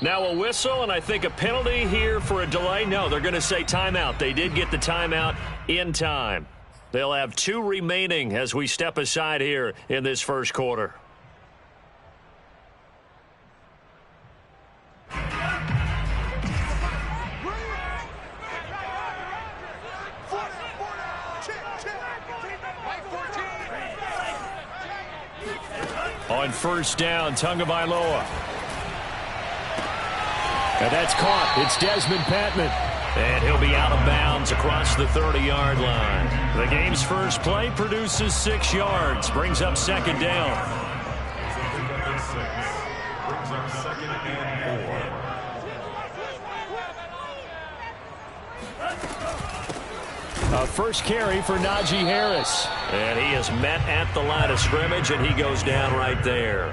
Now a whistle, and I think a penalty here for a delay. No, they're going to say timeout. They did get the timeout in time. They'll have 2 remaining as we step aside here in this first quarter. On first down, Tagovailoa. And that's caught. It's Desmond Patman. And he'll be out of bounds across the 30-yard line. The game's first play produces 6 yards. Brings up second down. A first carry for Najee Harris. And he is met at the line of scrimmage, and he goes down right there.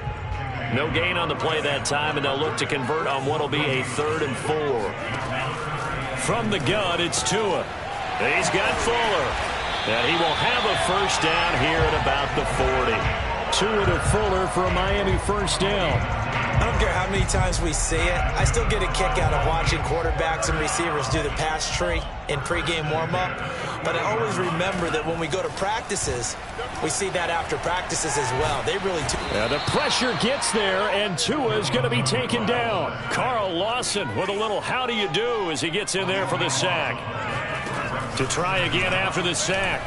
No gain on the play that time, and they'll look to convert on what will be a 3rd and 4. From the gun, it's Tua. He's got Fuller. And he will have a first down here at about the 40. Tua to Fuller for a Miami first down. I don't care how many times we see it. I still get a kick out of watching quarterbacks and receivers do the pass tree in pregame warm-up. But I always remember that when we go to practices, we see that after practices as well. They really do. Yeah, the pressure gets there, and Tua is going to be taken down. Carl Lawson with a little how do you do as he gets in there for the sack. To try again after the sack.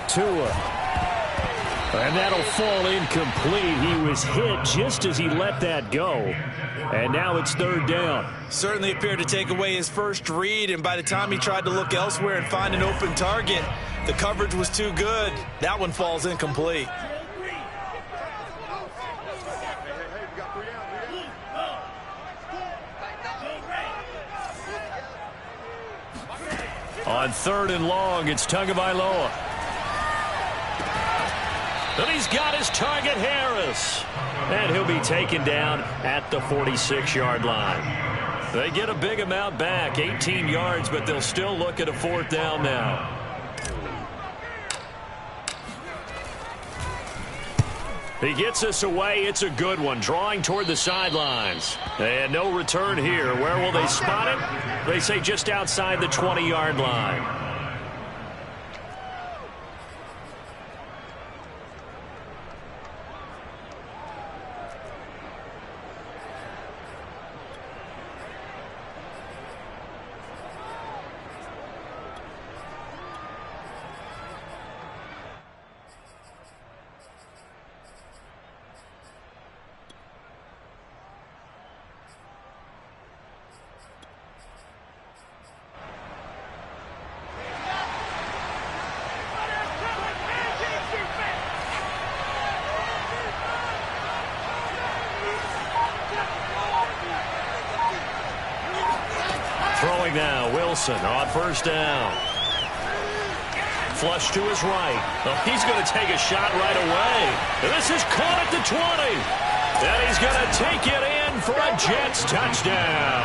Tua. And that'll fall incomplete. He was hit just as he let that go. And now it's 3rd down. Certainly appeared to take away his first read, and by the time he tried to look elsewhere and find an open target, the coverage was too good. That one falls incomplete. On 3rd and long, it's Tagovailoa. And he's got his target, Harris. And he'll be taken down at the 46-yard line. They get a big amount back, 18 yards, but they'll still look at a 4th down now. He gets us away. It's a good one, drawing toward the sidelines. And no return here. Where will they spot it? They say just outside the 20-yard line. Throwing now, Wilson on first down. Flush to his right. Oh, he's going to take a shot right away. This is caught at the 20. And he's going to take it in for a Jets touchdown.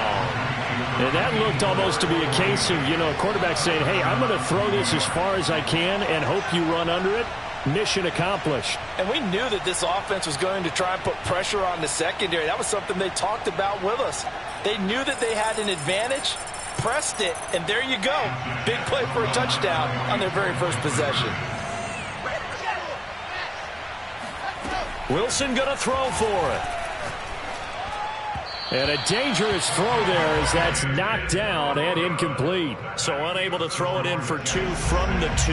And that looked almost to be a case of, a quarterback saying, hey, I'm going to throw this as far as I can and hope you run under it. Mission accomplished. And we knew that this offense was going to try and put pressure on the secondary. That was something they talked about with us. They knew that they had an advantage, pressed it, and there you go. Big play for a touchdown on their very first possession. Wilson going to throw for it. And a dangerous throw there as that's knocked down and incomplete. So unable to throw it in for 2 from the 2.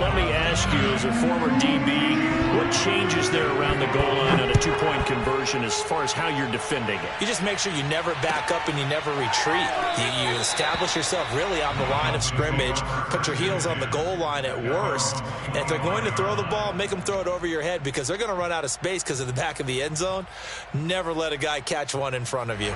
Let me ask you, as a former DB, what changes there around the goal line on a 2-point conversion as far as how you're defending it? You just make sure you never back up and you never retreat. You establish yourself really on the line of scrimmage, put your heels on the goal line at worst. And if they're going to throw the ball, make them throw it over your head because they're going to run out of space because of the back of the end zone. Never let a guy catch one in front of you.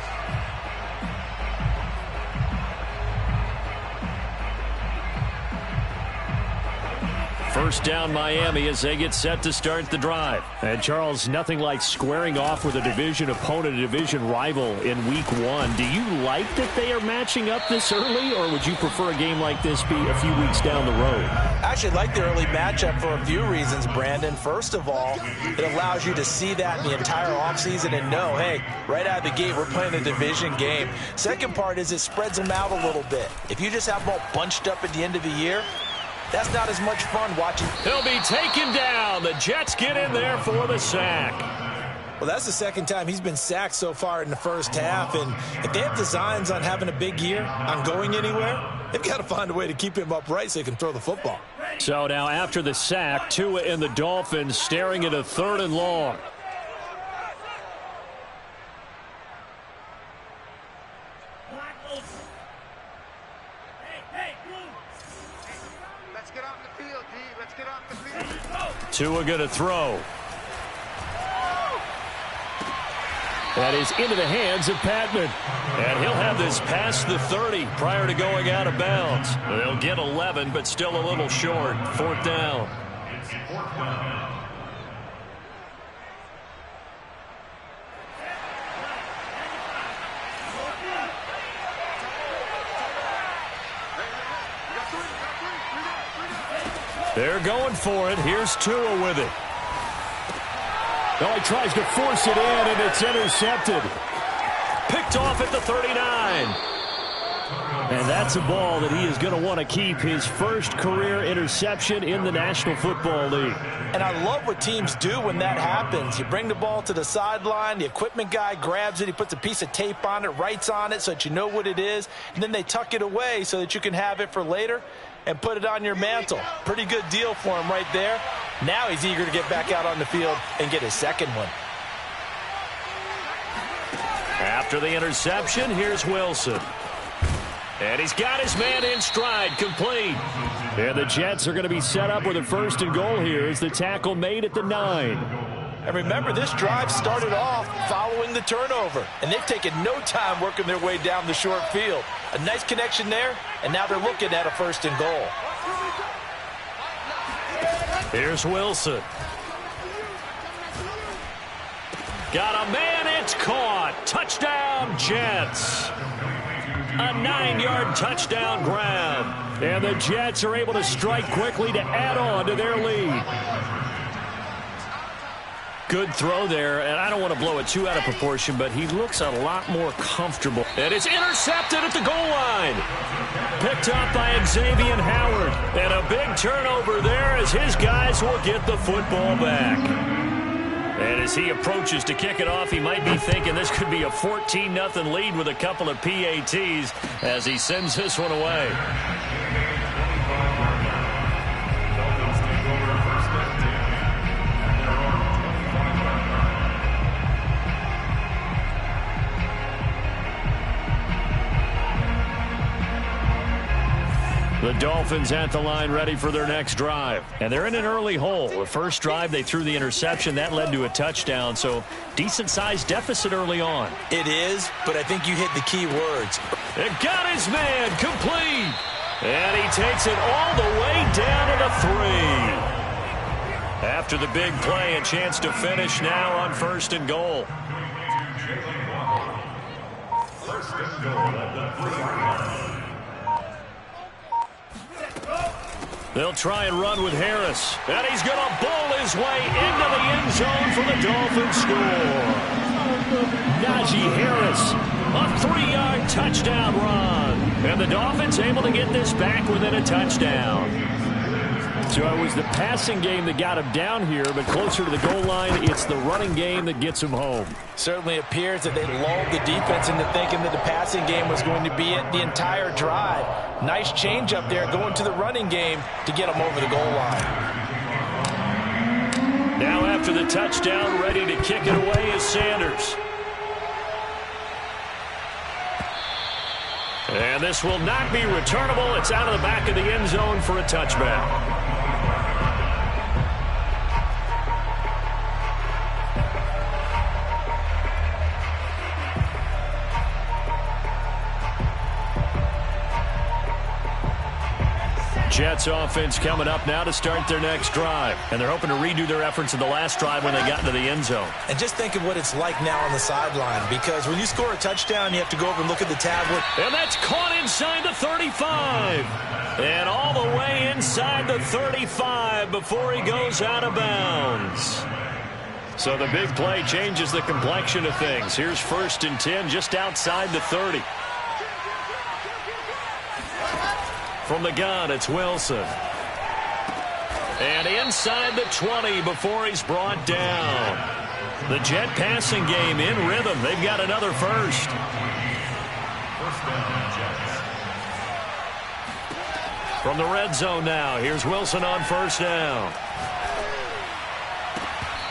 First down Miami as they get set to start the drive. And Charles, nothing like squaring off with a division opponent, a division rival in week 1. Do you like that they are matching up this early, or would you prefer a game like this be a few weeks down the road? I actually like the early matchup for a few reasons, Brandon. First of all, it allows you to see that in the entire offseason and know, hey, right out of the gate, we're playing a division game. Second part is it spreads them out a little bit. If you just have them all bunched up at the end of the year, that's not as much fun watching. He'll be taken down. The Jets get in there for the sack. Well, that's the second time he's been sacked so far in the first half. And if they have designs on having a big year, on going anywhere, they've got to find a way to keep him upright so he can throw the football. So now after the sack, Tua and the Dolphins staring at a 3rd and long. Tua going to throw. That is into the hands of Patman. And he'll have this past the 30 prior to going out of bounds. They'll get 11, but still a little short. 4th down. They're going for it. Here's Tua with it. Oh, he tries to force it in, and it's intercepted. Picked off at the 39. And that's a ball that he is going to want to keep, his first career interception in the National Football League. And I love what teams do when that happens. You bring the ball to the sideline, the equipment guy grabs it, he puts a piece of tape on it, writes on it so that you know what it is, and then they tuck it away so that you can have it for later and put it on your mantle. Pretty good deal for him right there. Now he's eager to get back out on the field and get his second one. After the interception, here's Wilson. And he's got his man in stride, complete. And the Jets are going to be set up with a 1st and goal here as the tackle made at the 9. And remember, this drive started off following the turnover, and they've taken no time working their way down the short field. A nice connection there, and now they're looking at a 1st and goal. Here's Wilson. Got a man, it's caught. Touchdown, Jets. A 9-yard touchdown grab. And the Jets are able to strike quickly to add on to their lead. Good throw there, and I don't want to blow it too out of proportion, but he looks a lot more comfortable. And it's intercepted at the goal line. Picked up by Xavier Howard. And a big turnover there as his guys will get the football back. And as he approaches to kick it off, he might be thinking this could be a 14-0 lead with a couple of PATs as he sends this one away. The Dolphins at the line ready for their next drive. And they're in an early hole. The first drive, they threw the interception. That led to a touchdown. So decent-sized deficit early on. It is, but I think you hit the key words. It got his man complete. And he takes it all the way down to the 3. After the big play, a chance to finish now on 1st and goal. First and goal at the 3. They'll try and run with Harris. And he's going to bowl his way into the end zone for the Dolphins score. Najee Harris, a 3-yard touchdown run. And the Dolphins able to get this back within a touchdown. So it was the passing game that got him down here, but closer to the goal line, it's the running game that gets him home. Certainly appears that they lulled the defense into thinking that the passing game was going to be it the entire drive. Nice change up there going to the running game to get them over the goal line. Now after the touchdown, ready to kick it away is Sanders. And this will not be returnable. It's out of the back of the end zone for a touchback. Jets offense coming up now to start their next drive. And they're hoping to redo their efforts in the last drive when they got into the end zone. And just think of what it's like now on the sideline, because when you score a touchdown, you have to go over and look at the tablet. And that's caught inside the 35. And all the way inside the 35 before he goes out of bounds. So the big play changes the complexion of things. Here's 1st and 10 just outside the 30. From the gun, it's Wilson. And inside the 20 before he's brought down. The Jet passing game in rhythm. They've got another first. From the red zone now, here's Wilson on 1st down.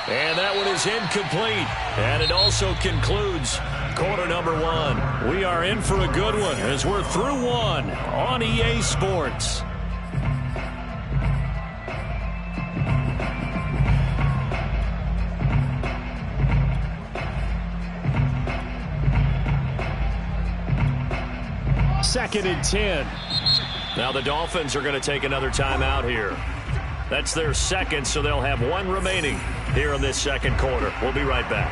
And that one is incomplete. And it also concludes quarter number 1. We are in for a good one as we're through one on EA Sports. Second and 10. Now the Dolphins are going to take another timeout here. That's their second, so they'll have one remaining here in this second quarter. We'll be right back.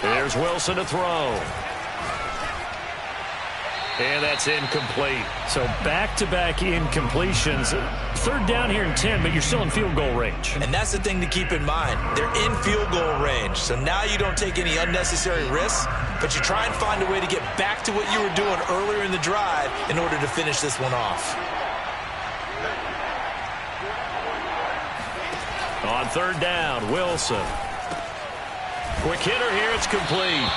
There's Wilson to throw. And that's incomplete. So back-to-back incompletions. 3rd down here and 10, but you're still in field goal range. And that's the thing to keep in mind. They're in field goal range. So now you don't take any unnecessary risks, but you try and find a way to get back to what you were doing earlier in the drive in order to finish this one off. On 3rd down, Wilson. Quick hitter here, it's complete.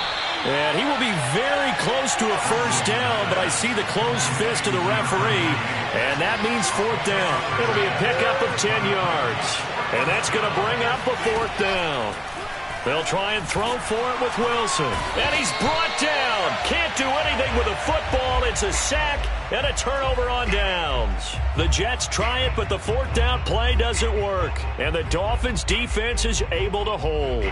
And he will be very close to a 1st down, but I see the closed fist of the referee, and that means 4th down. It'll be a pickup of 10 yards, and that's going to bring up a 4th down. They'll try and throw for it with Wilson, and he's brought down. Can't do anything with a football. It's a sack and a turnover on downs. The Jets try it, but the 4th down play doesn't work, and the Dolphins' defense is able to hold.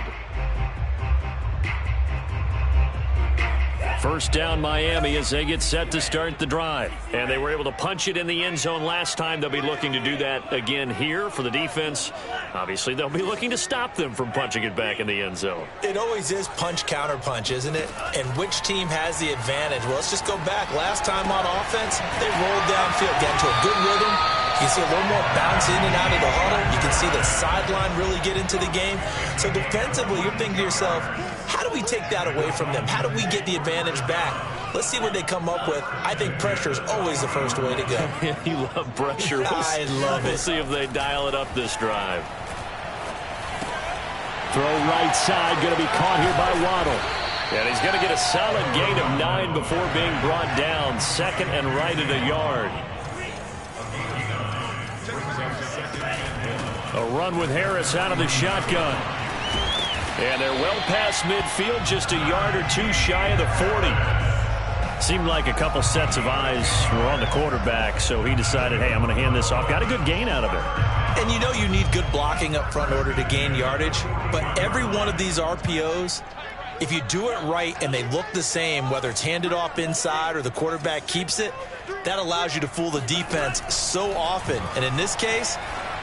1st down Miami as they get set to start the drive. And they were able to punch it in the end zone last time. They'll be looking to do that again here for the defense. Obviously, they'll be looking to stop them from punching it back in the end zone. It always is punch-counter-punch, isn't it? And which team has the advantage? Well, let's just go back. Last time on offense, they rolled downfield, got into a good rhythm. You can see a little more bounce in and out of the huddle. You can see the sideline really get into the game. So defensively, you're thinking to yourself, how do we take that away from them? How do we get the advantage back? Let's see what they come up with. I think pressure is always the first way to go. You love pressure. I love it. We'll see if they dial it up this drive. Throw right side, going to be caught here by Waddle. And he's going to get a solid gain of 9 before being brought down. 2nd and right at a yard. A run with Harris out of the shotgun. And they're well past midfield, just a yard or 2 shy of the 40. Seemed like a couple sets of eyes were on the quarterback, so he decided, hey, I'm going to hand this off. Got a good gain out of it. And you know you need good blocking up front in order to gain yardage, but every one of these RPOs, if you do it right and they look the same, whether it's handed off inside or the quarterback keeps it, that allows you to fool the defense so often. And in this case,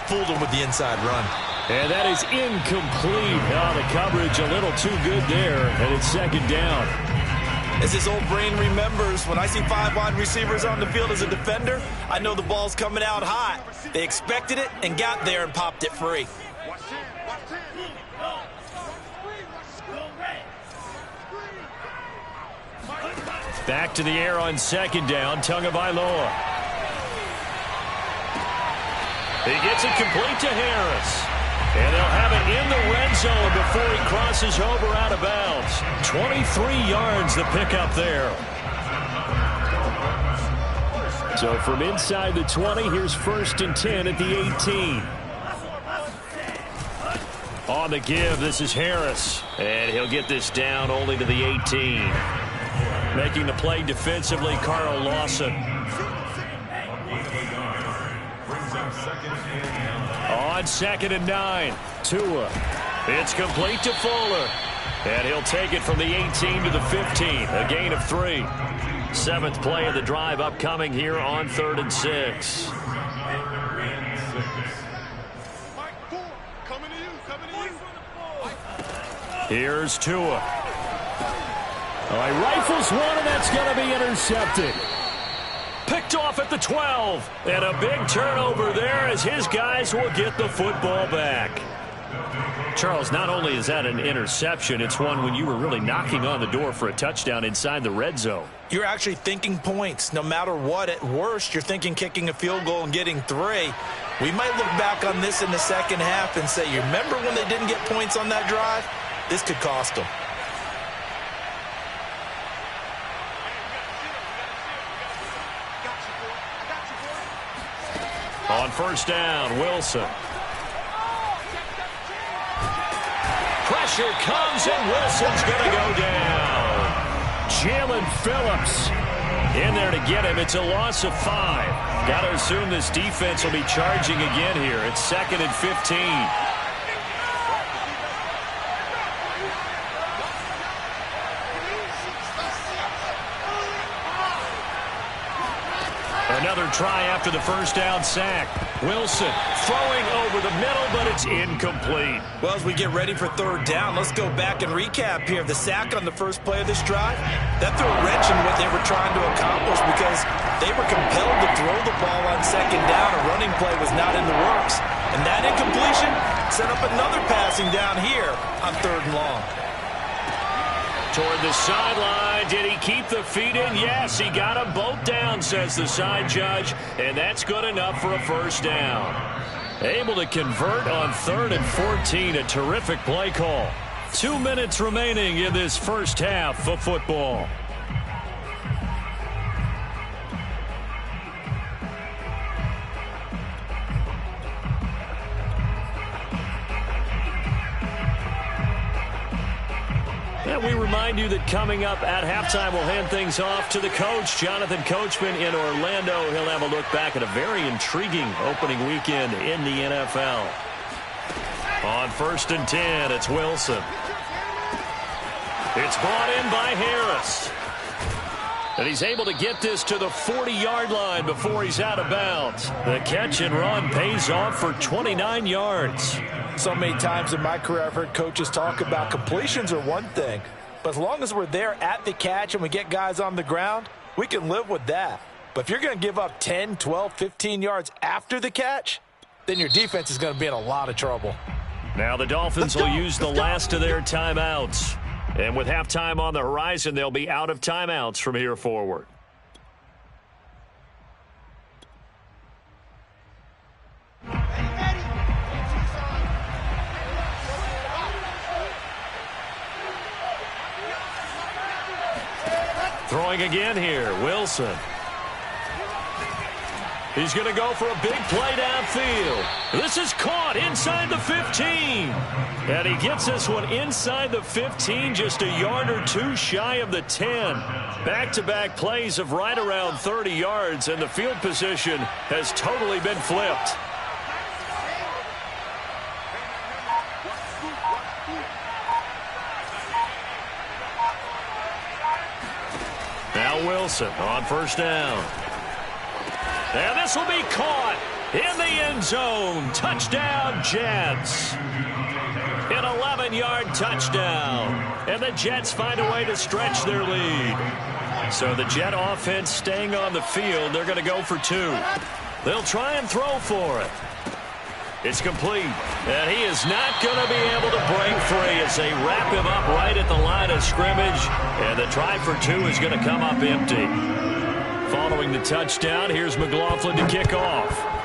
fooled them with the inside run. And that is incomplete. Oh, the coverage a little too good there, and it's 2nd down. As his old brain remembers, when I see 5 wide receivers on the field as a defender, I know the ball's coming out hot. They expected it and got there and popped it free. Back to the air on 2nd down, Tagovailoa. He gets it complete to Harris. And they'll have it in the red zone before he crosses over out of bounds. 23 yards the pickup there. So from inside the 20, here's 1st and 10 at the 18. On the give, this is Harris. And he'll get this down only to the 18. Making the play defensively, Carl Lawson. On 2nd and 9, Tua. It's complete to Fuller. And he'll take it from the 18 to the 15. A gain of 3. 7th play of the drive upcoming here on 3rd and 6. Here's Tua. He rifles one, and that's going to be intercepted. Picked off at the 12. And a big turnover there as his guys will get the football back. Charles, not only is that an interception, it's one when you were really knocking on the door for a touchdown inside the red zone. You're actually thinking points. No matter what, at worst, you're thinking kicking a field goal and getting 3. We might look back on this in the second half and say, you remember when they didn't get points on that drive? This could cost them. On 1st down, Wilson. Pressure comes, and Wilson's going to go down. Jalen Phillips in there to get him. It's a loss of 5. Got to assume this defense will be charging again here. It's 2nd and 15. Another try after the 1st down sack. Wilson throwing over the middle, but it's incomplete. Well, as we get ready for 3rd down, let's go back and recap here. The sack on the first play of this drive, that threw a wrench in what they were trying to accomplish because they were compelled to throw the ball on 2nd down. A running play was not in the works. And that incompletion set up another passing down here on 3rd and long. Toward the sideline. Did he keep the feet in? Yes, he got them both down, says the side judge. And that's good enough for a 1st down. Able to convert on 3rd and 14. A terrific play call. 2 minutes remaining in this first half of football. And we remind you that coming up at halftime, we'll hand things off to the coach, Jonathan Coachman in Orlando. He'll have a look back at a very intriguing opening weekend in the NFL. On 1st and 10, it's Wilson. It's brought in by Harris. And he's able to get this to the 40-yard line before he's out of bounds. The catch and run pays off for 29 yards. So many times in my career I've heard coaches talk about completions are one thing, but as long as we're there at the catch and we get guys on the ground, we can live with that. But if you're going to give up 10, 12, 15 yards after the catch, then your defense is going to be in a lot of trouble. Now the Dolphins will use the last of their timeouts. And with halftime on the horizon, they'll be out of timeouts from here forward. Throwing again here, Wilson. He's going to go for a big play downfield. This is caught inside the 15. And he gets this one inside the 15, just a yard or 2 shy of the 10. Back-to-back plays of right around 30 yards, and the field position has totally been flipped. Now Wilson on 1st down. And this will be caught in the end zone. Touchdown, Jets. An 11-yard touchdown. And the Jets find a way to stretch their lead. So the Jet offense staying on the field. They're going to go for 2. They'll try and throw for it. It's complete. And he is not going to be able to break free as they wrap him up right at the line of scrimmage. And the try for 2 is going to come up empty. Following the touchdown, here's McLaughlin to kick off.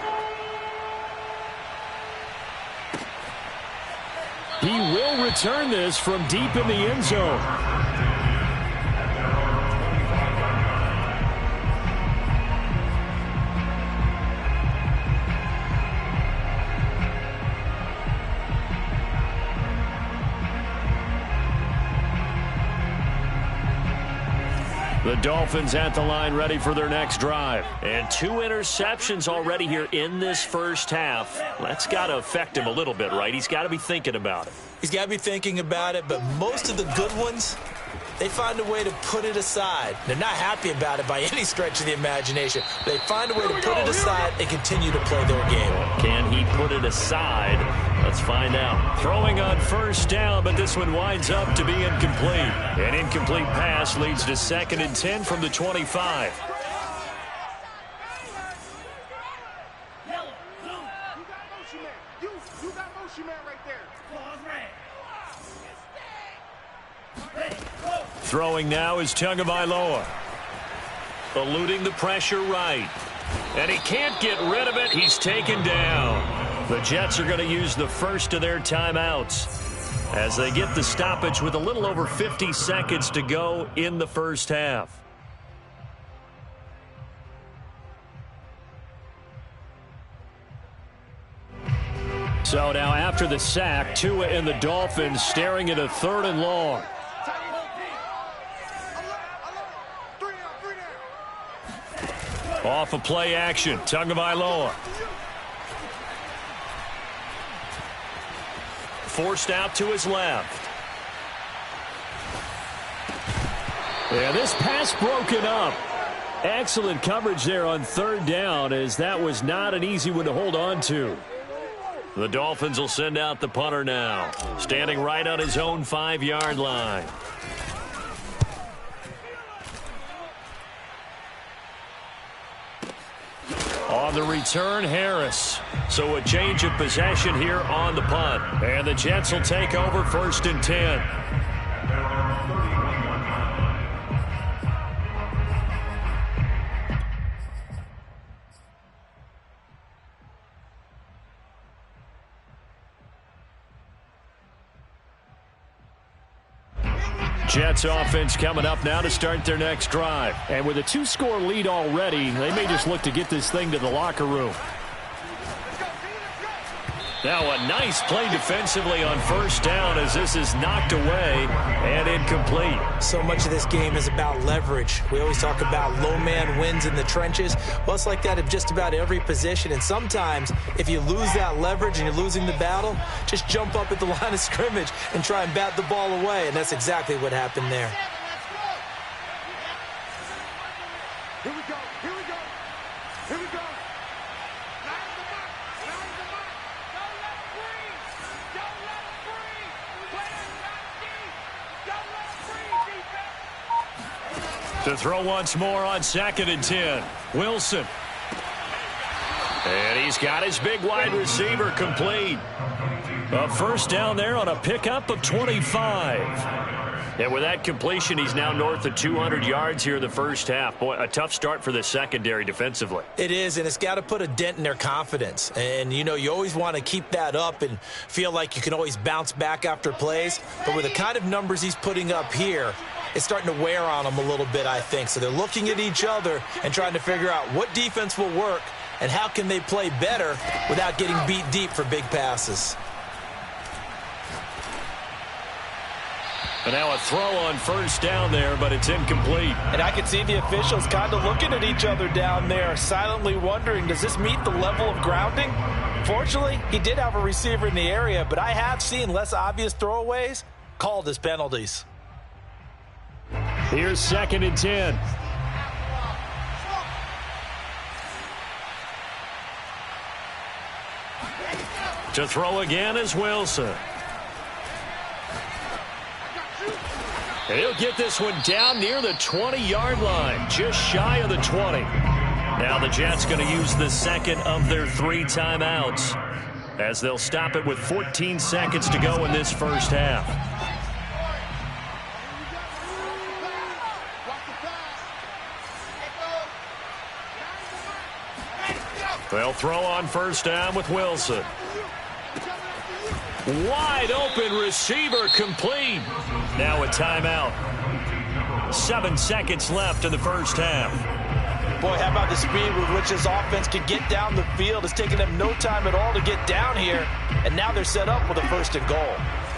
He will return this from deep in the end zone. The Dolphins at the line ready for their next drive. And 2 interceptions already here in this first half. That's got to affect him a little bit, right? He's got to be thinking about it. He's got to be thinking about it, but most of the good ones, they find a way to put it aside. They're not happy about it by any stretch of the imagination. They find a way to put it aside and continue to play their game. Can he put it aside? Let's find out. Throwing on first down, but this one winds up to be incomplete. An incomplete pass leads to 2nd and 10 from the 25. Throwing now is Tagovailoa. Eluding the pressure right. And he can't get rid of it. He's taken down. The Jets are going to use the first of their timeouts as they get the stoppage with a little over 50 seconds to go in the first half. So now after the sack, Tua and the Dolphins staring at a 3rd and long. Off of play action, Tagovailoa. Forced out to his left. Yeah, this pass broken up. Excellent coverage there on 3rd down, as that was not an easy one to hold on to. The Dolphins will send out the punter now, standing right on his own 5-yard line. On the return, Harris. So a change of possession here on the punt. And the Jets will take over 1st and 10. Jets offense coming up now to start their next drive. And with a 2-score lead already, they may just look to get this thing to the locker room. Now a nice play defensively on 1st down as this is knocked away and incomplete. So much of this game is about leverage. We always talk about low man wins in the trenches. Well, it's like that of just about every position. And sometimes if you lose that leverage and you're losing the battle, just jump up at the line of scrimmage and try and bat the ball away. And that's exactly what happened there. Here we go. Here we go. Here we go. To throw once more on 2nd and 10. Wilson. And he's got his big wide receiver complete. A 1st down there on a pickup of 25. And with that completion, he's now north of 200 yards here in the first half. Boy, a tough start for the secondary defensively. It is, and it's got to put a dent in their confidence. And, you know, you always want to keep that up and feel like you can always bounce back after plays. But with the kind of numbers he's putting up here, it's starting to wear on them a little bit, I think. So they're looking at each other and trying to figure out what defense will work and how can they play better without getting beat deep for big passes. And now a throw on 1st down there, but it's incomplete. And I can see the officials kind of looking at each other down there, silently wondering, does this meet the level of grounding? Fortunately, he did have a receiver in the area, but I have seen less obvious throwaways called as penalties. Here's 2nd and 10. To throw again is Wilson. And he'll get this one down near the 20-yard line, just shy of the 20. Now the Jets going to use the 2nd of their 3 timeouts as they'll stop it with 14 seconds to go in this first half. They'll throw on 1st down with Wilson. Wide open receiver complete. Now a timeout. 7 seconds left in the first half. Boy, how about the speed with which this offense can get down the field? It's taken them no time at all to get down here, and now they're set up with a 1st and goal.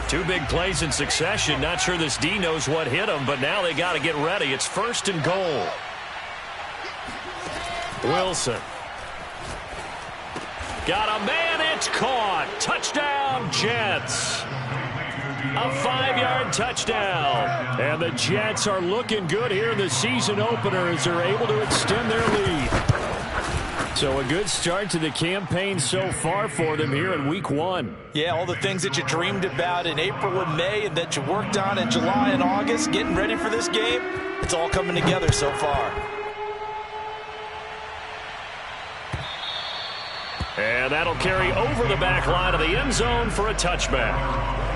Two big plays in succession. Not sure this D knows what hit him, but now they got to get ready. It's 1st and goal. Wilson. Got a man. It's caught. Touchdown, Jets. A 5-yard touchdown. And the Jets are looking good here in the season opener as they're able to extend their lead. So a good start to the campaign so far for them here in week 1. Yeah, all the things that you dreamed about in April and May and that you worked on in July and August, getting ready for this game, it's all coming together so far. And that'll carry over the back line of the end zone for a touchback.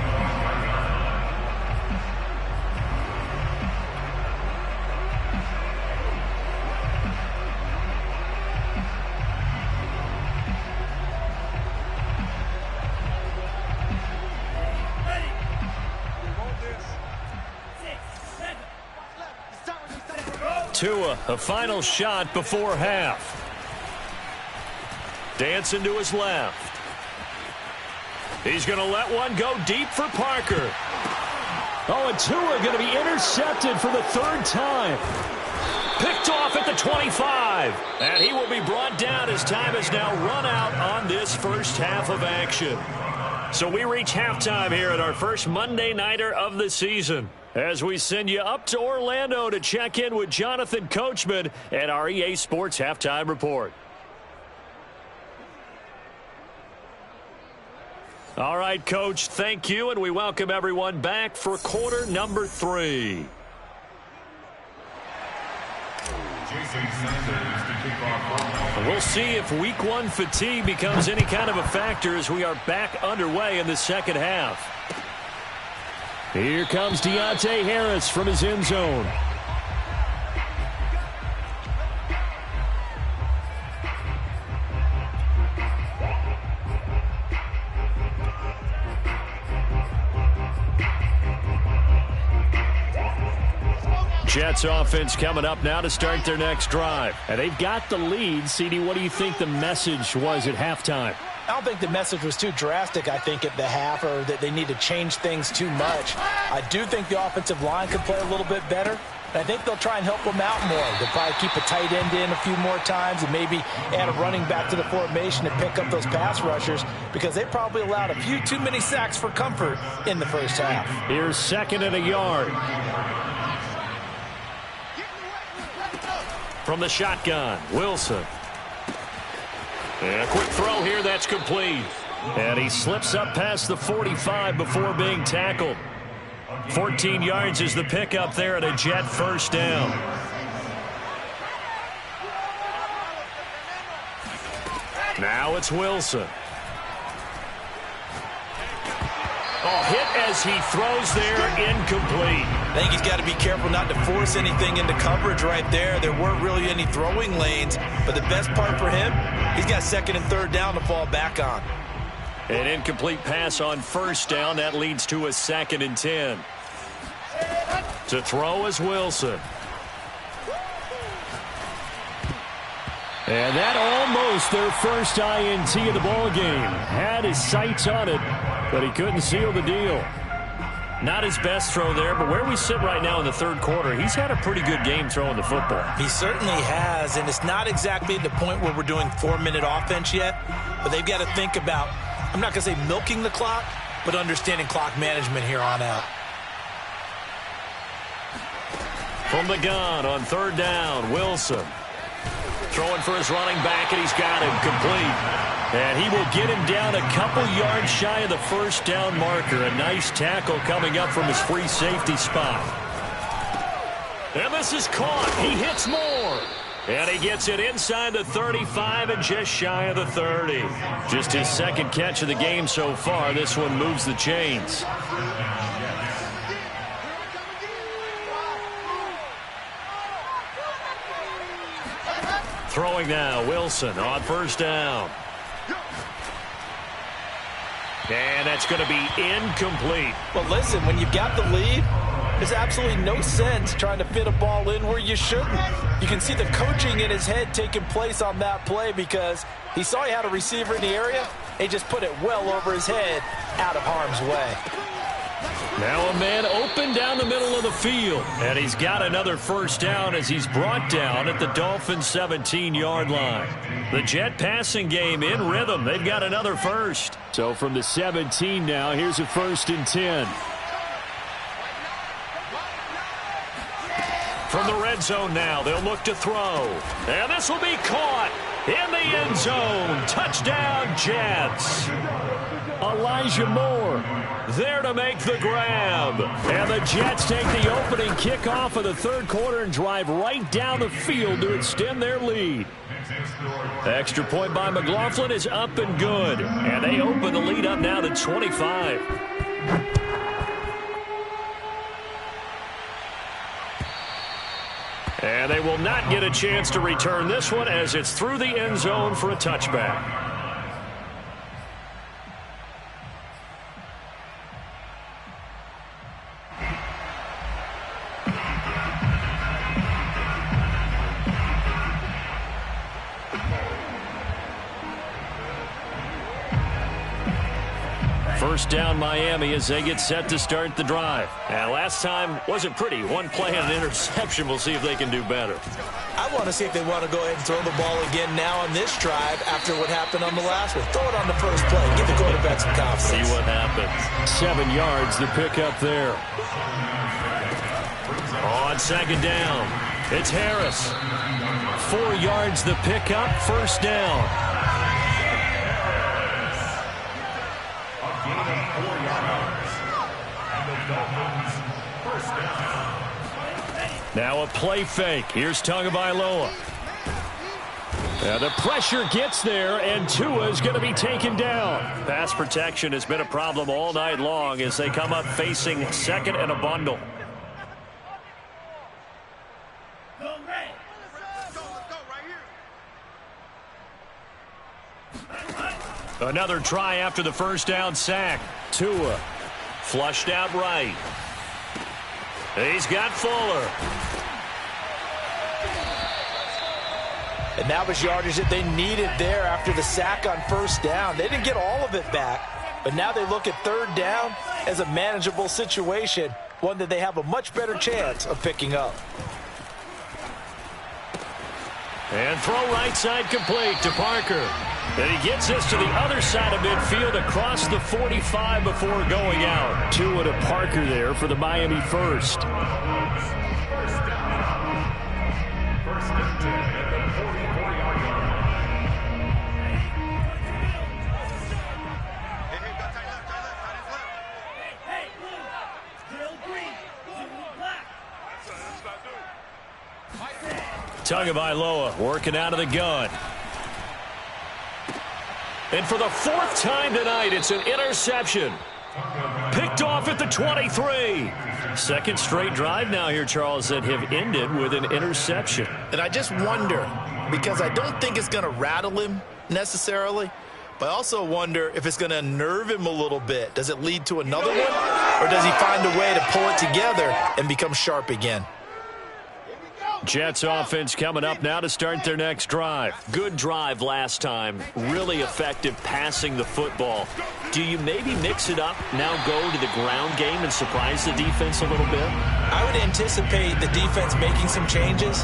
Tua, a final shot before half. Dancing to his left. He's going to let one go deep for Parker. Oh, and Tua going to be intercepted for the 3rd time. Picked off at the 25. And he will be brought down as time has now run out on this first half of action. So we reach halftime here at our first Monday Nighter of the season, as we send you up to Orlando to check in with Jonathan Coachman at our EA Sports Halftime Report. All right, Coach, thank you, and we welcome everyone back for quarter number 3. We'll see if week 1 fatigue becomes any kind of a factor as we are back underway in the second half. Here comes Deontay Harris from his end zone. Jets offense coming up now to start their next drive. And they've got the lead. CD, what do you think the message was at halftime? I don't think the message was too drastic, I think, at the half, or that they need to change things too much. I do think the offensive line could play a little bit better. And I think they'll try and help them out more. They'll probably keep a tight end in a few more times and maybe add a running back to the formation to pick up those pass rushers, because they probably allowed a few too many sacks for comfort in the first half. Here's 2nd and a yard. From the shotgun, Wilson. And a quick throw here, that's complete. And he slips up past the 45 before being tackled. 14 yards is the pickup there at a Jet first down. Now it's Wilson. Oh, hit as he throws there, incomplete. I think he's got to be careful not to force anything into coverage right there. There weren't really any throwing lanes, but the best part for him, he's got 2nd and 3rd down to fall back on. An incomplete pass on first down. That leads to a 2nd and 10. To throw is Wilson. And that almost their first INT of the ball game. Had his sights on it, but he couldn't seal the deal. Not his best throw there, but where we sit right now in the 3rd quarter, he's had a pretty good game throwing the football. He certainly has, and it's not exactly at the point where we're doing 4-minute offense yet, but they've got to think about, I'm not going to say milking the clock, but understanding clock management here on out. From the gun on 3rd down, Wilson. Throwing for his running back, and he's got him complete. And he will get him down a couple yards shy of the first down marker. A nice tackle coming up from his free safety spot. And this is caught. He hits more. And he gets it inside the 35 and just shy of the 30. Just his 2nd catch of the game so far. This one moves the chains. Throwing now, Wilson on 1st down. And that's going to be incomplete. Well, listen, when you've got the lead, there's absolutely no sense trying to fit a ball in where you shouldn't. You can see the coaching in his head taking place on that play, because he saw he had a receiver in the area. He just put it well over his head, out of harm's way. Now a man open down the middle of the field. And he's got another first down as he's brought down at the Dolphins' 17-yard line. The Jet passing game in rhythm. They've got another first. So from the 17 now, here's a 1st and 10. From the red zone now, they'll look to throw. And this will be caught in the end zone. Touchdown, Jets. Elijah Moore there to make the grab. And the Jets take the opening kickoff of the third quarter and drive right down the field to extend their lead. Extra point by McLaughlin is up and good. And they open the lead up now to 25. And they will not get a chance to return this one as it's through the end zone for a touchback. First down Miami as they get set to start the drive. And last time wasn't pretty. One play and an interception. We'll see if they can do better. I want to see if they want to go ahead and throw the ball again now on this drive after what happened on the last one. Throw it on the first play. Give the quarterback some confidence. See what happens. 7 yards the pickup there. On second down, it's Harris. 4 yards the pickup, first down. Now a play fake. Here's Tagovailoa. The pressure gets there, and Tua's going to be taken down. Pass protection has been a problem all night long as they come up facing second and a bundle. Another try after the first down sack. Tua flushed out right. He's got Fuller. And that was yardage that they needed there after the sack on first down. They didn't get all of it back, but now they look at third down as a manageable situation, one that they have a much better chance of picking up. And throw right side complete to Parker. And he gets this to the other side of midfield across the 45 before going out. Tua to Parker there for the Miami first. Tagovailoa working out of the gun. And for the fourth time tonight, it's an interception. Picked off at the 23. Second straight drive now here, Charles, that have ended with an interception. And I just wonder, because I don't think it's going to rattle him necessarily, but I also wonder if it's going to unnerve him a little bit. Does it lead to another one? Or does he find a way to pull it together and become sharp again? Jets offense coming up now to start their next drive. Good drive last time. Really effective passing the football. Do you maybe mix it up, now go to the ground game and surprise the defense a little bit? I would anticipate the defense making some changes,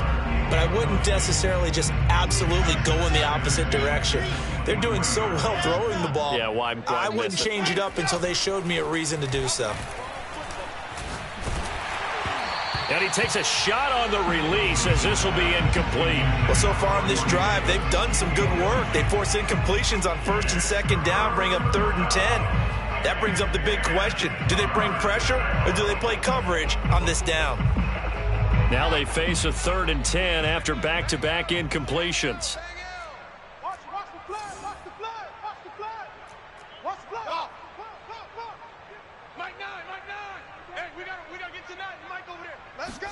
but I wouldn't necessarily just absolutely go in the opposite direction. They're doing so well throwing the ball. Yeah, why I wouldn't change it up until they showed me a reason to do so. And he takes a shot on the release as this will be incomplete. Well, so far on this drive, they've done some good work. They force incompletions on first and second down, bring up 3rd and 10. That brings up the big question. Do they bring pressure or do they play coverage on this down? Now they face a 3rd and 10 after back-to-back incompletions. Watch the flag, watch the flag, watch the flag. Watch the flag. Mike 9. Hey, we gotta get to 9. Mike over there. Let's go.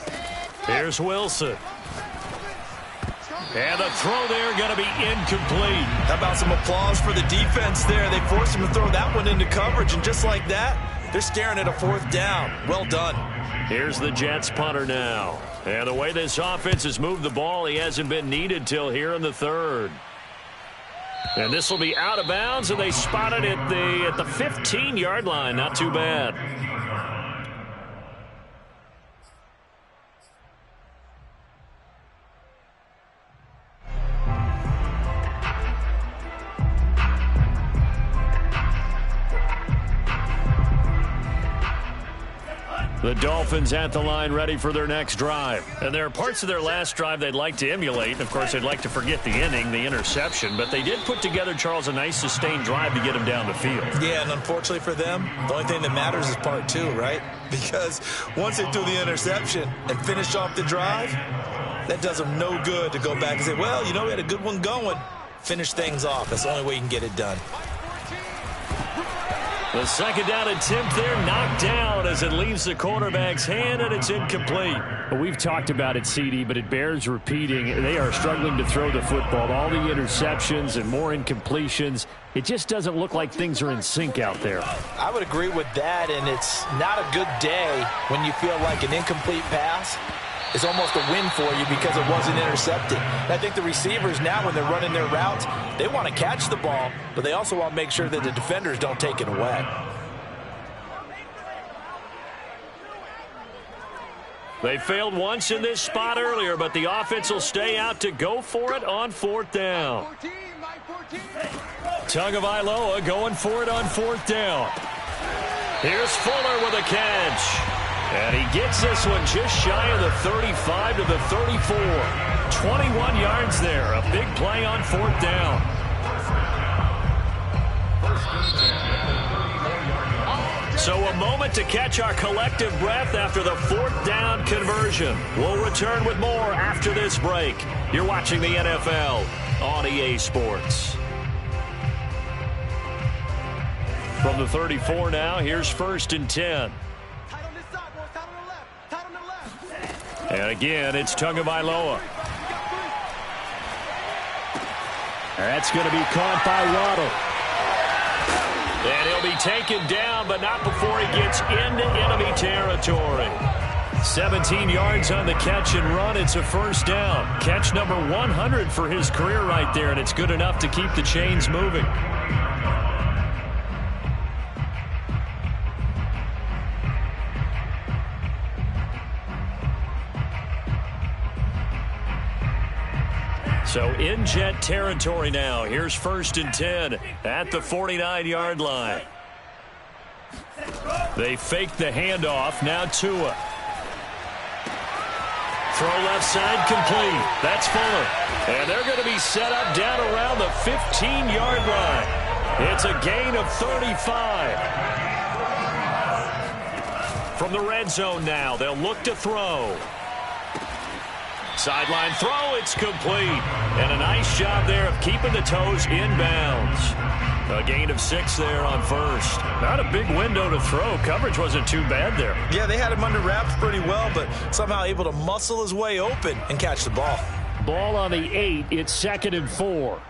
Here's Wilson. And the throw there going to be incomplete. How about some applause for the defense there? They forced him to throw that one into coverage, and just like that, they're staring at a 4th down. Well done. Here's the Jets punter now. And the way this offense has moved the ball, he hasn't been needed till here in the 3rd. And this will be out of bounds, and they spot it at the 15-yard line. Not too bad. The Dolphins at the line ready for their next drive. And there are parts of their last drive they'd like to emulate. Of course, they'd like to forget the inning, the interception. But they did put together, Charles, a nice sustained drive to get him down the field. Yeah, and unfortunately for them, the only thing that matters is part two, right? Because once they threw the interception and finished off the drive, that does them no good to go back and say, well, you know, we had a good one going. Finish things off. That's the only way you can get it done. The second down attempt there knocked down as it leaves the quarterback's hand, and it's incomplete. Well, we've talked about it, CD, but it bears repeating. They are struggling to throw the football. All the interceptions and more incompletions. It just doesn't look like things are in sync out there. I would agree with that, and it's not a good day when you feel like an incomplete pass is almost a win for you because it wasn't intercepted. And I think the receivers now, when they're running their routes, they want to catch the ball, but they also want to make sure that the defenders don't take it away. They failed once in this spot earlier, but the offense will stay out to go for it on fourth down. Tagovailoa going for it on fourth down. Here's Fuller with a catch. And he gets this one just shy of the 35 to the 34. 21 yards there. A big play on fourth down. So a moment to catch our collective breath after the fourth down conversion. We'll return with more after this break. You're watching the NFL on EA Sports. From the 34 now, here's 1st and 10. And again, it's Tagovailoa. That's going to be caught by Waddle. And he'll be taken down, but not before he gets into enemy territory. 17 yards on the catch and run. It's a first down. Catch number 100 for his career right there, and it's good enough to keep the chains moving. So in Jet territory now. Here's 1st and 10 at the 49-yard line. They fake the handoff. Now Tua. Throw left side complete. That's Fuller. And they're going to be set up down around the 15-yard line. It's a gain of 35. From the red zone now, they'll look to throw. Sideline throw, it's complete. And a nice job there of keeping the toes inbounds. A gain of 6 there on first. Not a big window to throw. Coverage wasn't too bad there. Yeah, they had him under wraps pretty well, but somehow able to muscle his way open and catch the ball. Ball on the 8. It's 2nd and 4.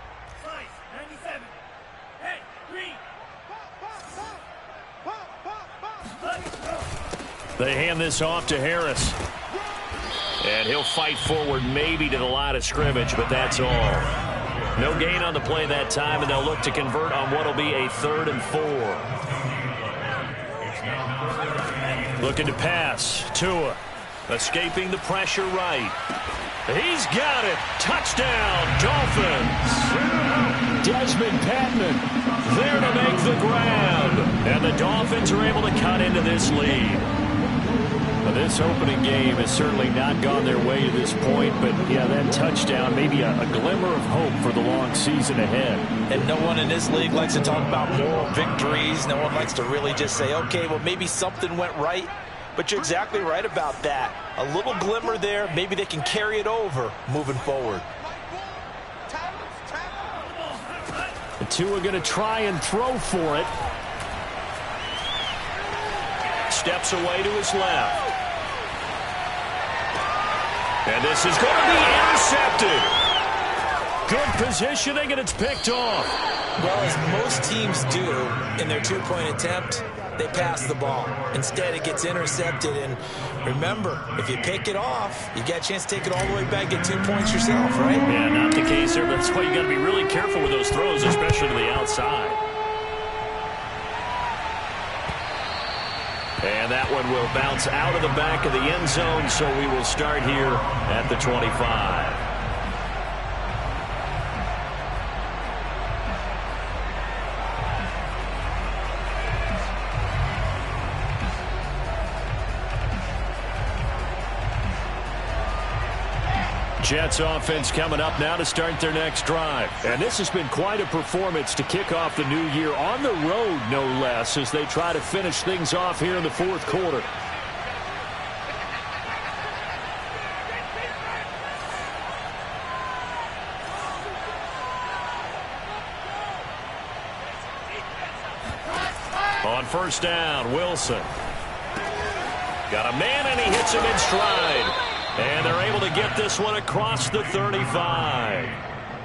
They hand this off to Harris. And he'll fight forward maybe to the line of scrimmage, but that's all. No gain on the play that time, and they'll look to convert on what will be a 3rd and 4. Looking to pass. Tua escaping the pressure right. He's got it. Touchdown, Dolphins. Desmond Patman there to make the grab. And the Dolphins are able to cut into this lead. This opening game has certainly not gone their way to this point, but yeah, that touchdown, maybe a glimmer of hope for the long season ahead. And no one in this league likes to talk about moral victories. No one likes to really just say, okay, well, maybe something went right. But you're exactly right about that. A little glimmer there. Maybe they can carry it over moving forward. The two are going to try and throw for it. Steps away to his left. And this is going to be intercepted. Good positioning, and it's picked off. Well, as most teams do in their two-point attempt, they pass the ball. Instead, it gets intercepted. And remember, if you pick it off, you get a chance to take it all the way back, get 2 points yourself, right? Yeah, not the case here. That's why you got to be really careful with those throws, especially to the outside. And that one will bounce out of the back of the end zone, so we will start here at the 25. Jets offense coming up now to start their next drive. And this has been quite a performance to kick off the new year on the road, no less, as they try to finish things off here in the fourth quarter. On first down, Wilson. Got a man, and he hits him in stride. And they're able to get this one across the 35.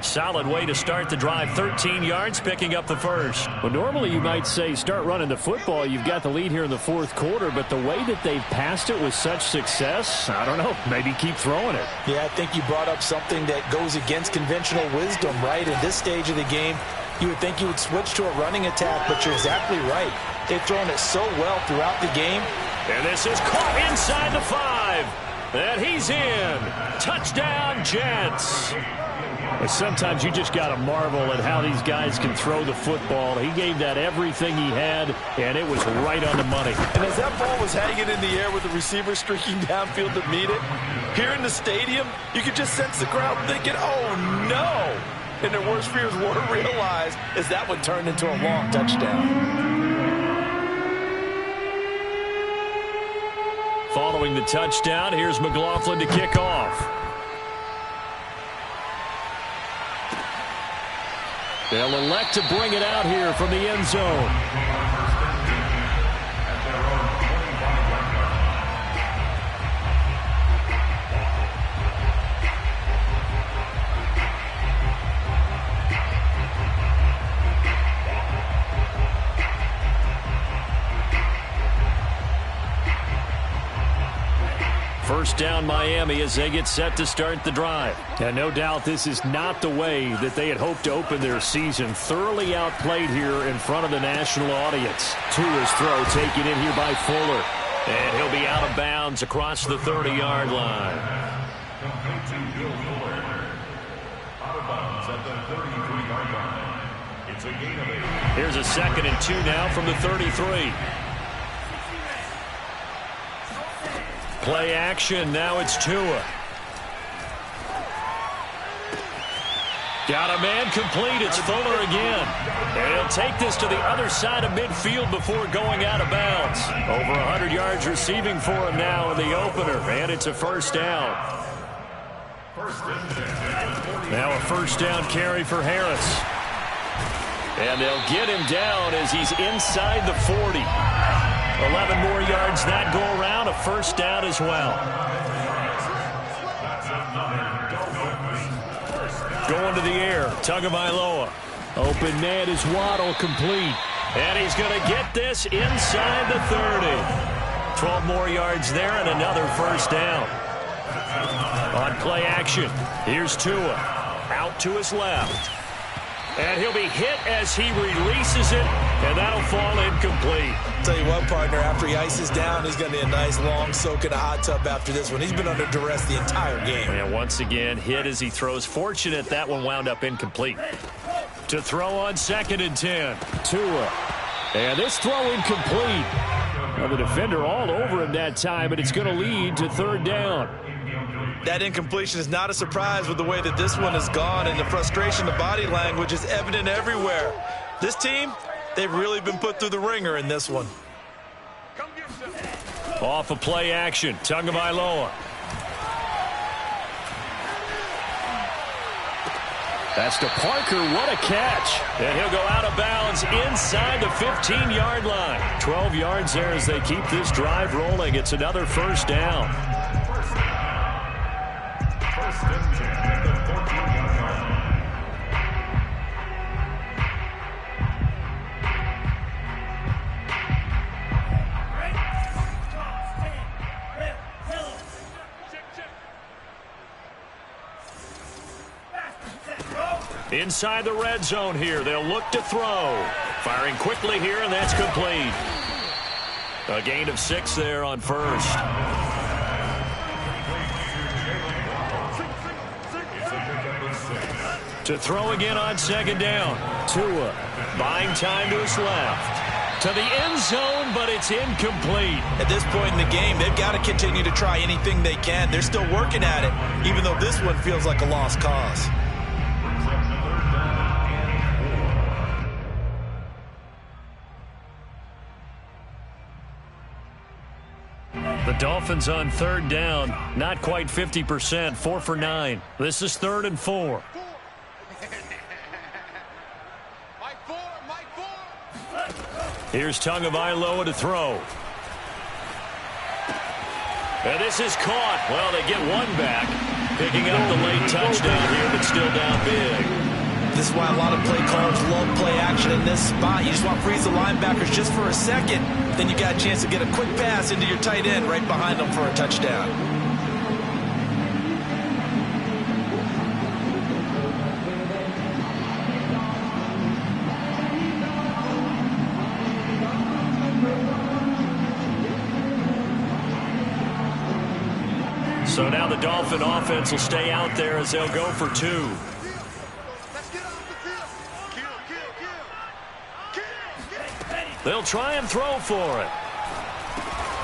Solid way to start the drive. 13 yards, picking up the first. Well, normally you might say start running the football. You've got the lead here in the fourth quarter, but the way that they've passed it with such success, I don't know, maybe keep throwing it. Yeah, I think you brought up something that goes against conventional wisdom, right? In this stage of the game, you would think you would switch to a running attack, but you're exactly right. They've thrown it so well throughout the game. And this is caught inside the 5. And he's in. Touchdown, Jets. Sometimes you just got to marvel at how these guys can throw the football. He gave that everything he had, and it was right on the money. And as that ball was hanging in the air with the receiver streaking downfield to meet it, here in the stadium, you could just sense the crowd thinking, oh, no. And their worst fears were realized as that one turned into a long touchdown. Following the touchdown, here's McLaughlin to kick off. They'll elect to bring it out here from the end zone. First down, Miami, as they get set to start the drive. And no doubt this is not the way that they had hoped to open their season. Thoroughly outplayed here in front of the national audience. Tua's throw taken in here by Fuller. And he'll be out of bounds across the 30-yard line. Here's a 2nd and 2 now from the 33. Play action, now it's Tua. Got a man complete, it's Fuller again. And he'll take this to the other side of midfield before going out of bounds. Over 100 yards receiving for him now in the opener, and it's a first down. Now a first down carry for Harris. And they'll get him down as he's inside the 40. 11 more yards that go around, a first down as well. Going to the air, Tagovailoa. Open man is Waddle, complete. And he's going to get this inside the 30. 12 more yards there and another first down. On play action, here's Tua. Out to his left. And he'll be hit as he releases it, and that'll fall incomplete. Tell you what, partner, after he ices down, he's going to be a nice long soak in a hot tub after this one. He's been under duress the entire game. And once again, hit as he throws. Fortunate that one wound up incomplete. To throw on 2nd and 10. Tua. And this throw incomplete. Well, the defender all over him that time, but it's going to lead to 3rd down. That incompletion is not a surprise with the way that this one has gone, and the frustration, the body language is evident everywhere. This team, they've really been put through the ringer in this one. Off of play action, Tagovailoa. That's to Parker, what a catch. And he'll go out of bounds inside the 15-yard line. 12 yards there as they keep this drive rolling. It's another first down. Inside the red zone here, they'll look to throw. Firing quickly here, and that's complete. A gain of 6 there on first. To throw again on 2nd down. Tua buying time to his left. to the end zone, but it's incomplete. At this point in the game, they've got to continue to try anything they can. They're still working at it, even though this one feels like a lost cause. The Dolphins on third down, not quite 50%, 4 for 9. This is 3rd and 4. Here's Tagovailoa to throw. And this is caught. Well, they get one back, picking up the late touchdown here, but still down big. This is why a lot of play callers love play action in this spot. You just want to freeze the linebackers just for a second. Then you got a chance to get a quick pass into your tight end right behind them for a touchdown. So now the Dolphin offense will stay out there as they'll go for 2. They'll try and throw for it.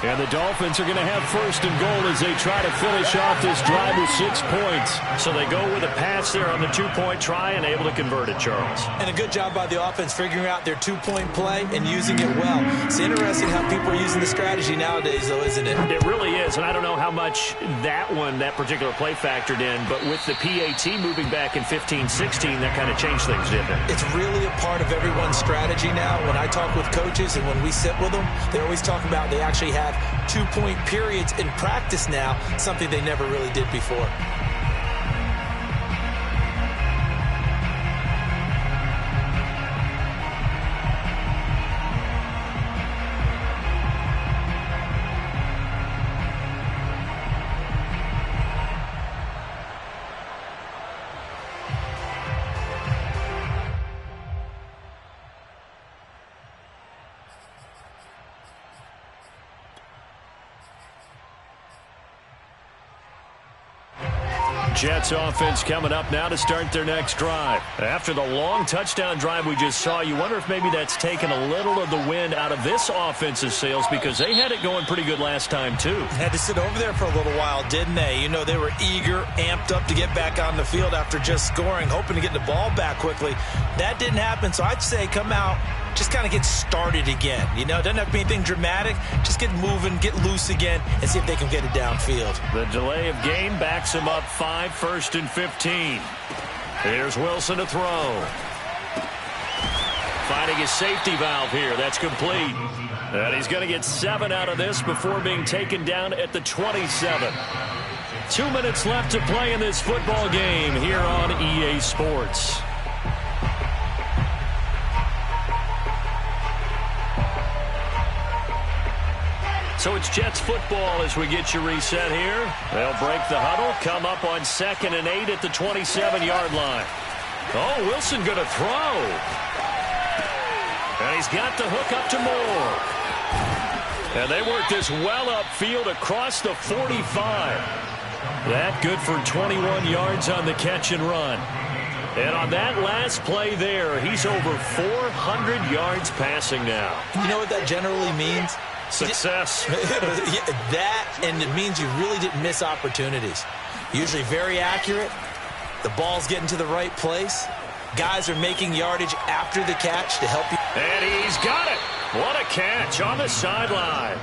And the Dolphins are going to have 1st and goal as they try to finish off this drive with 6 points. So they go with a pass there on the 2-point try and able to convert it, Charles. And a good job by the offense figuring out their 2-point play and using it well. It's interesting how people are using the strategy nowadays, though, isn't it? It really is, and I don't know how much that particular play factored in, but with the PAT moving back in 15-16, that kind of changed things, didn't it? It's really a part of everyone's strategy now. When I talk with coaches and when we sit with them, they always talk about they actually have 2-point periods in practice now, something they never really did before. Jets offense coming up now to start their next drive. After the long touchdown drive we just saw, you wonder if maybe that's taken a little of the wind out of this offensive sails because they had it going pretty good last time too. Had to sit over there for a little while, didn't they? You know, they were eager, amped up to get back on the field after just scoring, hoping to get the ball back quickly. That didn't happen, so I'd say come out, just kind of get started again. You know, it doesn't have to be anything dramatic. Just get moving, get loose again, and see if they can get it downfield. The delay of game backs him up 5, 1st and 15. Here's Wilson to throw. Finding his safety valve here. That's complete. And he's going to get 7 out of this before being taken down at the 27. 2 minutes left to play in this football game here on EA Sports. So it's Jets football as we get you reset here. They'll break the huddle, come up on 2nd and 8 at the 27-yard line. Oh, Wilson going to throw. And he's got the hook up to Moore. And they work this well upfield across the 45. That good for 21 yards on the catch and run. And on that last play there, he's over 400 yards passing now. You know what that generally means? Success. That, and it means you really didn't miss opportunities. Usually very accurate. The ball's getting to the right place. Guys are making yardage after the catch to help you. And he's got it. What a catch on the sideline.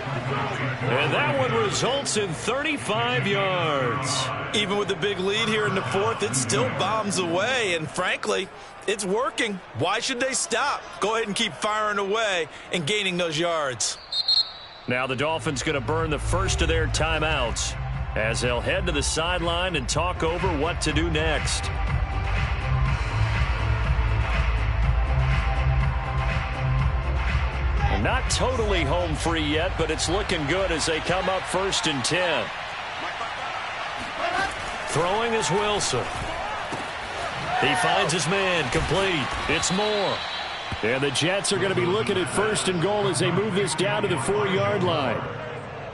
And that one results in 35 yards. Even with the big lead here in the 4th, it still bombs away. And frankly, it's working. Why should they stop? Go ahead and keep firing away and gaining those yards. Now the Dolphins going to burn the first of their timeouts as they'll head to the sideline and talk over what to do next. Not totally home free yet, but it's looking good as they come up 1st and 10. Throwing is Wilson. He finds his man, complete. It's Moore. And the Jets are going to be looking at 1st and goal as they move this down to the 4-yard line.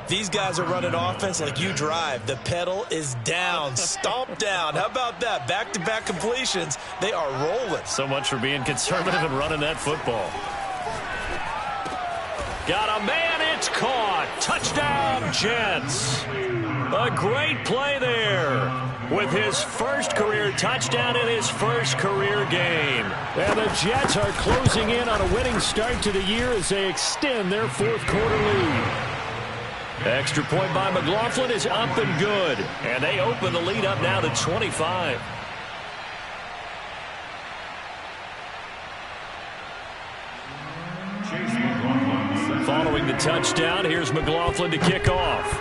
These guys are running offense like you drive. The pedal is down, stomp down. How about that? Back-to-back completions. They are rolling. So much for being conservative and running that football. Got a man, it's caught. Touchdown, Jets. A great play there with his first career touchdown in his first career game. And the Jets are closing in on a winning start to the year as they extend their fourth quarter lead. Extra point by McLaughlin is up and good. And they open the lead up now to 25. Following the touchdown, here's McLaughlin to kick off.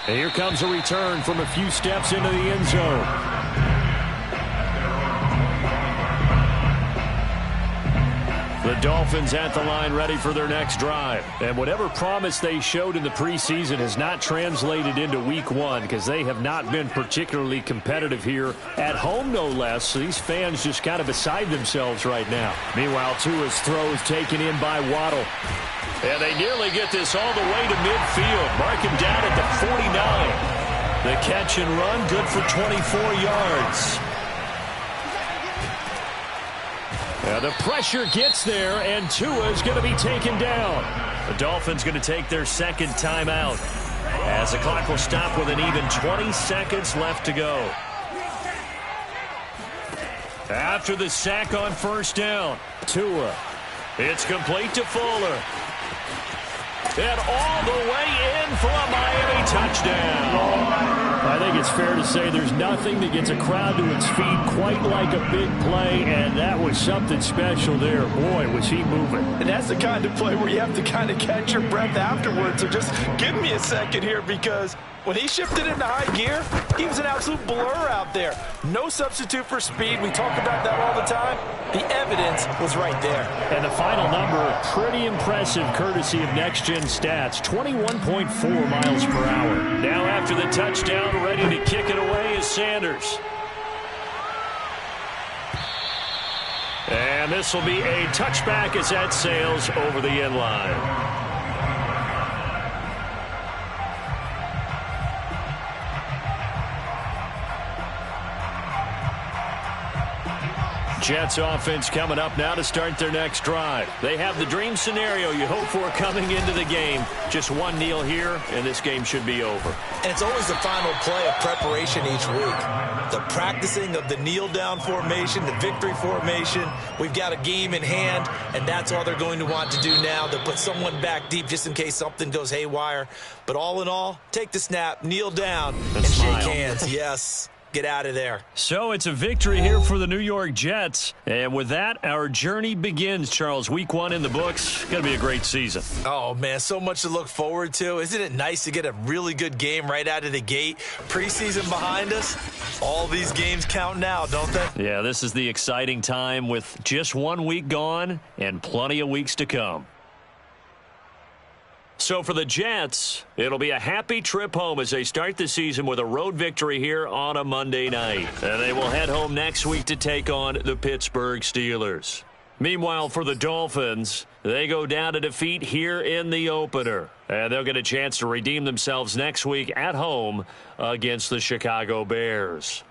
And here comes a return from a few steps into the end zone. The Dolphins at the line ready for their next drive. And whatever promise they showed in the preseason has not translated into week one because they have not been particularly competitive here at home, no less. So these fans just kind of beside themselves right now. Meanwhile, Tua's throw is taken in by Waddle. And they nearly get this all the way to midfield. Mark him down at the 49. The catch and run, good for 24 yards. The pressure gets there, and Tua's going to be taken down. The Dolphins going to take their second timeout as the clock will stop with an even 20 seconds left to go. After the sack on first down, Tua. It's complete to Fuller. And all the way in for a Miami touchdown. I think it's fair to say there's nothing that gets a crowd to its feet quite like a big play, and that was something special there. Boy, was he moving. And that's the kind of play where you have to kind of catch your breath afterwards. So just give me a second here, because when he shifted into high gear, he was an absolute blur out there. No substitute for speed. We talk about that all the time. The evidence was right there. And the final number, pretty impressive, courtesy of Next Gen Stats, 21.4 miles per hour. Now after the touchdown, ready to kick it away is Sanders. And this will be a touchback as that sails over the end line. Jets offense coming up now to start their next drive. They have the dream scenario you hope for coming into the game. Just one kneel here, and this game should be over. And it's always the final play of preparation each week. The practicing of the kneel-down formation, the victory formation. We've got a game in hand, and that's all they're going to want to do now, to put someone back deep just in case something goes haywire. But all in all, take the snap, kneel down, and shake hands. Yes. Get out of there. So it's a victory here for the New York Jets. And with that, our journey begins, Charles. Week one in the books. Going to be a great season. Oh, man, so much to look forward to. Isn't it nice to get a really good game right out of the gate? Preseason behind us. All these games count now, don't they? Yeah, this is the exciting time with just 1 week gone and plenty of weeks to come. So for the Jets, it'll be a happy trip home as they start the season with a road victory here on a Monday night. And they will head home next week to take on the Pittsburgh Steelers. Meanwhile, for the Dolphins, they go down to defeat here in the opener. And they'll get a chance to redeem themselves next week at home against the Chicago Bears.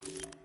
it.